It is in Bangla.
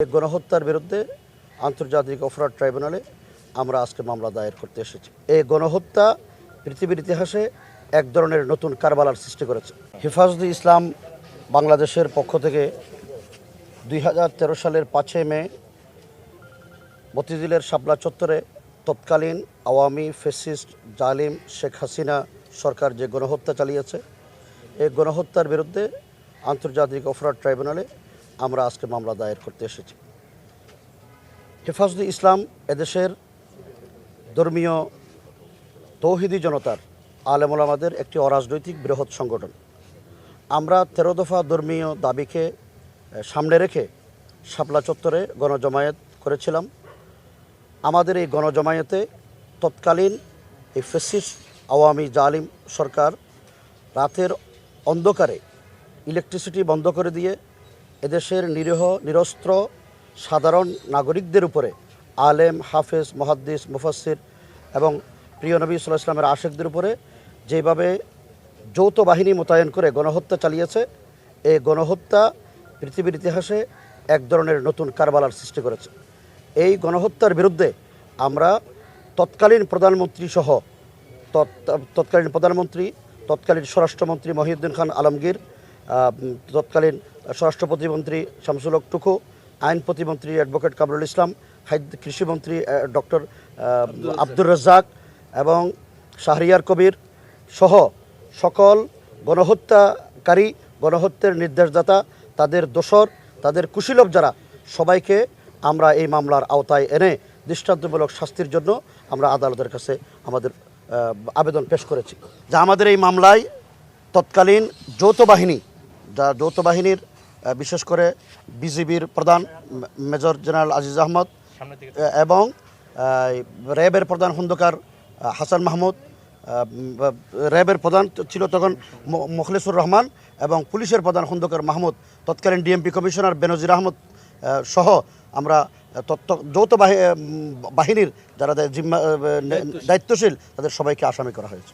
গণহত্যার বিরুদ্ধে আন্তর্জাতিক অপরাধ ট্রাইব্যুনালে আমরা আজকে মামলা দায়ের করতে এসেছি। এই গণহত্যা পৃথিবীর ইতিহাসে এক ধরনের নতুন কারবালার সৃষ্টি করেছে। হেফাজতে ইসলাম বাংলাদেশের পক্ষ থেকে 2013 সালের 5 মে মতিঝিলের শাপলা চত্বরে তৎকালীন আওয়ামী ফ্যাসিস্ট জালিম শেখ হাসিনা সরকার যে গণহত্যা চালিয়েছে, এই গণহত্যার বিরুদ্ধে আন্তর্জাতিক অপরাধ ট্রাইব্যুনালে আমরা আজকে মামলা দায়ের করতে এসেছি। হেফাজতে ইসলাম এদেশের ধর্মীয় তৌহিদি জনতার আলেম ওলামাদের একটি অরাজনৈতিক বৃহৎ সংগঠন। আমরা 13 দফা ধর্মীয় দাবিকে সামনে রেখে শাপলা চত্বরে গণজমায়েত করেছিলাম। আমাদের এই গণজমায়েতে তৎকালীন এই ফ্যাসিস্ট আওয়ামী জালিম সরকার রাতের অন্ধকারে ইলেকট্রিসিটি বন্ধ করে দিয়ে এদেশের নিরীহ নিরস্ত্র সাধারণ নাগরিকদের উপরে আলেম হাফেজ মুহাদ্দিস মুফাসসির এবং প্রিয় নবী সাল্লাল্লাহু আলাইহি ওয়াসাল্লামের আশিকদের উপরে যেভাবে যৌথ বাহিনী মোতায়েন করে গণহত্যা চালিয়েছে, এই গণহত্যা পৃথিবীর ইতিহাসে এক ধরনের নতুন কারবালার সৃষ্টি করেছে। এই গণহত্যার বিরুদ্ধে আমরা তৎকালীন প্রধানমন্ত্রী সহ তৎকালীন স্বরাষ্ট্রমন্ত্রী মহিউদ্দিন খান আলমগীর, তৎকালীন স্বরাষ্ট্র প্রতিমন্ত্রী শামসুল হক টুকু, আইন প্রতিমন্ত্রী অ্যাডভোকেট কামরুল ইসলাম, কৃষিমন্ত্রী ডক্টর আব্দুর রাজ্জাক এবং শাহরিয়ার কবির সহ সকল গণহত্যাকারী, গণহত্যার নির্দেশদাতা, তাদের দোসর, তাদের কুশীলব যারা, সবাইকে আমরা এই মামলার আওতায় এনে দৃষ্টান্তমূলক শাস্তির জন্য আমরা আদালতের কাছে আমাদের আবেদন পেশ করেছি। যা আমাদের এই মামলায় তৎকালীন যৌথ বাহিনীর বিশেষ করে বিজিবির প্রধান মেজর জেনারেল আজিজ আহমদ এবং র্যাবের প্রধান খন্দকার হাসান মাহমুদ, র্যাবের প্রধান ছিল তখন মুখলেসুর রহমান এবং পুলিশের প্রধান খন্দকার মাহমুদ, তৎকালীন ডিএমপি কমিশনার বেনজির আহমদ সহ আমরা যৌথ বাহিনীর যারা দায়িত্বশীল তাদের সবাইকে আসামি করা হয়েছে।